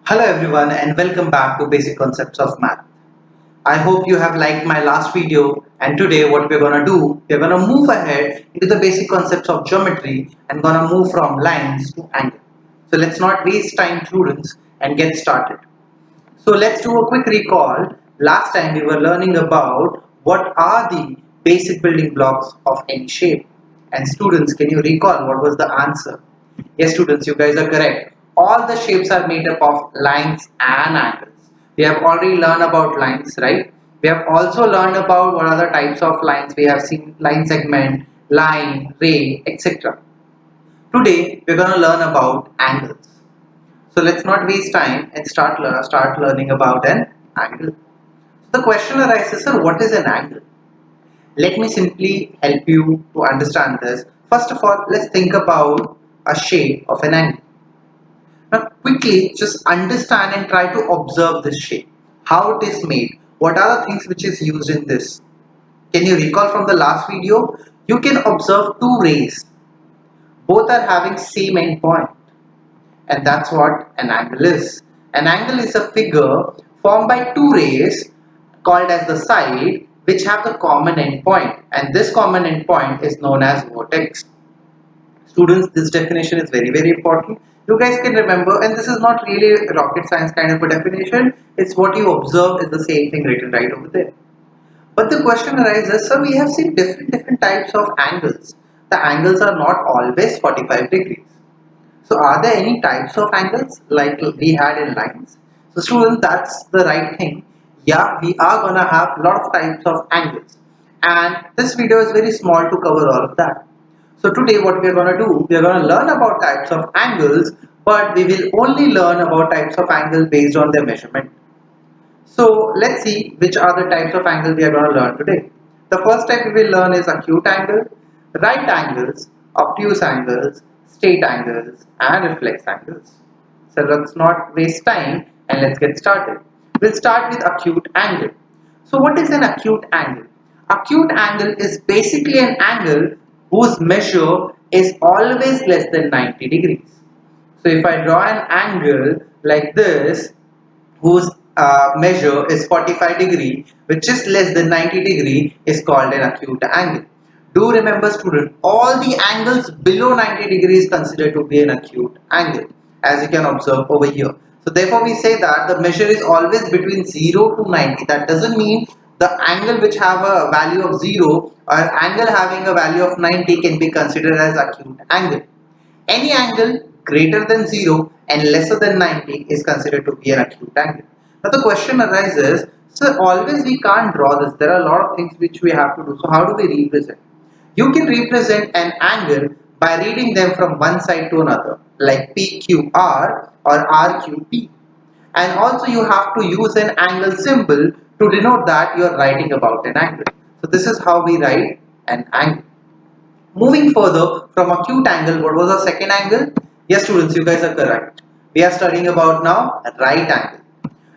Hello everyone and welcome back to Basic Concepts of Math. I hope you have liked my last video, and today what we're gonna do, we're gonna move ahead into the basic concepts of geometry and gonna move from lines to angle. So let's not waste time, students, and get started. So let's do a quick recall. Last time we were learning about what are the basic building blocks of any shape. And students, can you recall what was the answer? Yes, students, you guys are correct. All the shapes are made up of lines and angles. We have already learned about lines, right? We have also learned about what are the types of lines. We have seen line segment, line, ray, etc. Today, we're going to learn about angles. So let's not waste time and start learning about an angle. So the question arises, sir, what is an angle? Let me simply help you to understand this. First of all, let's think about a shape of an angle. Now quickly just understand and try to observe this shape. How it is made. What are the things which is used in this? Can you recall from the last video? You can observe two rays. Both are having same endpoint. And that's what an angle is. An angle is a figure formed by two rays called as the side, which have the common endpoint, and this common endpoint is known as vertex. Students, this definition is very important. You guys can remember, and this is not really rocket science kind of a definition. It's what you observe is the same thing written right over there. But the question arises, so we have seen different types of angles. The angles are not always 45 degrees. So are there any types of angles like we had in lines? So students, that's the right thing. Yeah, we are gonna have a lot of types of angles. And this video is very small to cover all of that. So today what we are gonna do, we are gonna learn about types of angles, but we will only learn about types of angle based on their measurement. So let's see which are the types of angle we are going to learn today. The first type we will learn is acute angle, right angles, obtuse angles, straight angles, and reflex angles. So let's not waste time and let's get started. We'll start with acute angle. So what is an acute angle? Acute angle is basically an angle whose measure is always less than 90 degrees. So if I draw an angle like this, whose measure is 45 degree, which is less than 90 degree, is called an acute angle. Do remember, student, all the angles below 90 degrees is considered to be an acute angle, as you can observe over here. So therefore we say that the measure is always between 0 to 90. That doesn't mean the angle which have a value of 0 or angle having a value of 90 can be considered as acute angle. Any angle greater than 0 and lesser than 90 is considered to be an acute angle. Now the question arises, so always we can't draw this. There are a lot of things which we have to do. So how do we represent? You can represent an angle by reading them from one side to another, like PQR or RQP. And also you have to use an angle symbol to denote that you are writing about an angle. So this is how we write an angle. Moving further from acute angle, what was the second angle? Yes, students, you guys are correct. We are studying about now right angle.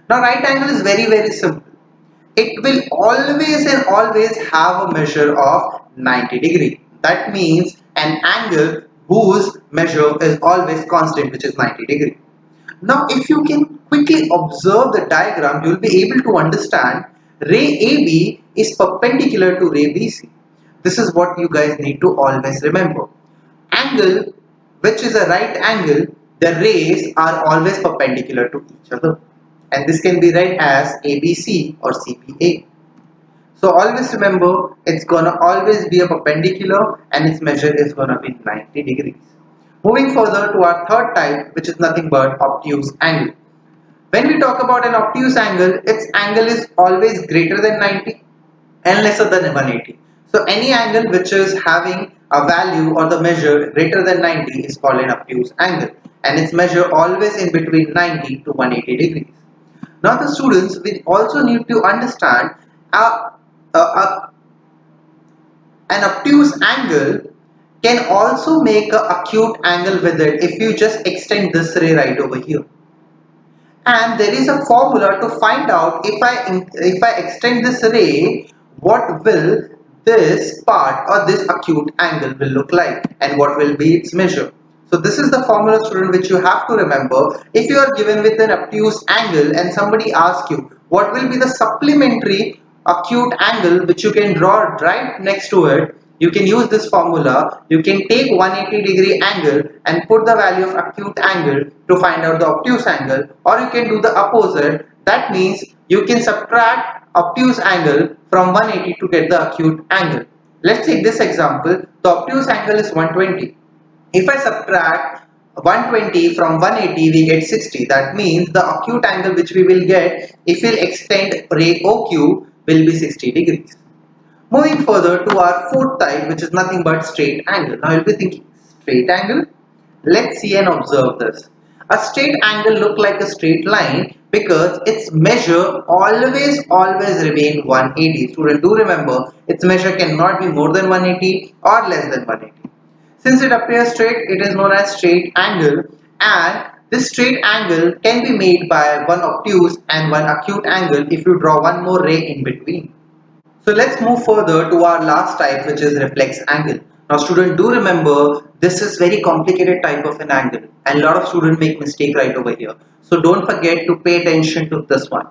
Now, right angle is very simple. It will always and always have a measure of 90 degree. That means an angle whose measure is always constant, which is 90 degree. Now, if you can quickly observe the diagram, you will be able to understand ray AB is perpendicular to ray BC. This is what you guys need to always remember. Angle, which is a right angle, the rays are always perpendicular to each other. And this can be read as ABC or CBA. So always remember, it's gonna always be a perpendicular and its measure is gonna be 90 degrees. Moving further to our third type, which is nothing but obtuse angle. When we talk about an obtuse angle, its angle is always greater than 90 and lesser than 180. So any angle which is having a value or the measure greater than 90 is called an obtuse angle, and its measure always in between 90 to 180 degrees. Now the students will also need to understand a, a, an obtuse angle can also make an acute angle with it if you just extend this ray right over here. And there is a formula to find out if I extend this ray, what will this part or this acute angle will look like and what will be its measure. So this is the formula, student, which you have to remember. If you are given with an obtuse angle and somebody asks you what will be the supplementary acute angle which you can draw right next to it, you can use this formula. You can take 180-degree angle and put the value of acute angle to find out the obtuse angle, or you can do the opposite. That means you can subtract obtuse angle from 180 to get the acute angle. Let's take this example. The obtuse angle is 120. If I subtract 120 from 180, we get 60. That means the acute angle which we will get if we'll extend ray OQ will be 60 degrees. Moving further to our fourth type, which is nothing but straight angle. Now you'll be thinking, straight angle? Let's see and observe this. A straight angle look like a straight line because its measure always remain 180. Student, do remember its measure cannot be more than 180 or less than 180. Since it appears straight, it is known as straight angle, and this straight angle can be made by one obtuse and one acute angle if you draw one more ray in between. So let's move further to our last type, which is reflex angle. Now student, do remember this is very complicated type of an angle and a lot of students make mistake right over here. So don't forget to pay attention to this one.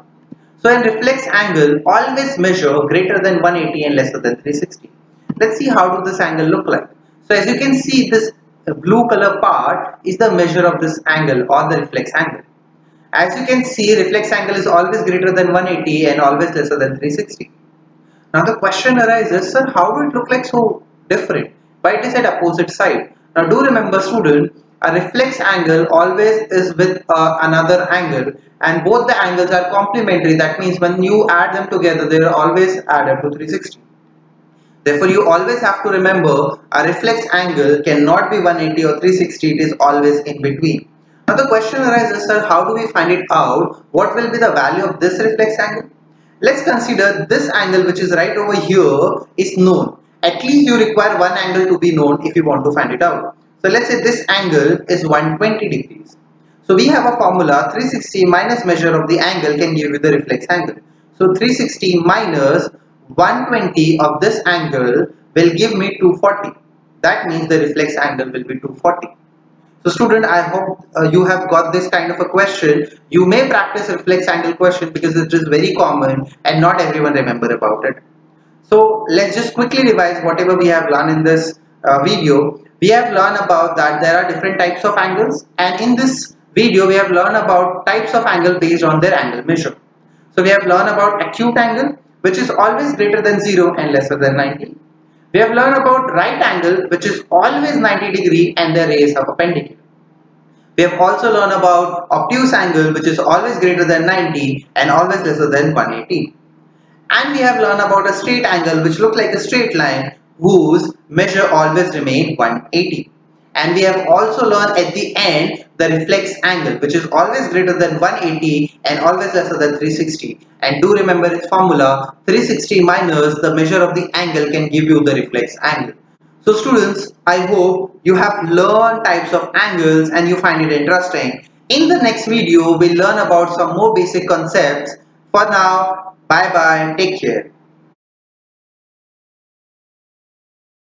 So in reflex angle, always measure greater than 180 and lesser than 360. Let's see how do this angle look like. So as you can see, this blue color part is the measure of this angle or the reflex angle. As you can see, reflex angle is always greater than 180 and always lesser than 360. Now the question arises, sir, how do it look like so different? Why it is at opposite side? Now do remember, student, a reflex angle always is with another angle, and both the angles are complementary. That means when you add them together, they are always add up to 360. Therefore, you always have to remember a reflex angle cannot be 180 or 360, it is always in between. Now the question arises, sir, how do we find it out? What will be the value of this reflex angle? Let's consider this angle which is right over here is known. At least you require one angle to be known if you want to find it out. So let's say this angle is 120 degrees. So we have a formula, 360 minus measure of the angle can give you the reflex angle. So 360 minus 120 of this angle will give me 240. That means the reflex angle will be 240. So student, I hope you have got this kind of a question. You may practice reflex angle question because it is very common and not everyone remember about it. So let's just quickly revise whatever we have learned in this video. We have learned about that there are different types of angles, and in this video we have learned about types of angle based on their angle measure. So we have learned about acute angle, which is always greater than 0 and lesser than 90. We have learned about right angle, which is always 90 degree and the rays are perpendicular. We have also learned about obtuse angle, which is always greater than 90 and always lesser than 180. And we have learned about a straight angle, which looks like a straight line whose measure always remain 180. And we have also learned at the end the reflex angle, which is always greater than 180 and always lesser than 360. And do remember its formula, 360 minus the measure of the angle can give you the reflex angle. So students, I hope you have learned types of angles and you find it interesting. In the next video, we'll learn about some more basic concepts. For now, bye bye, take care.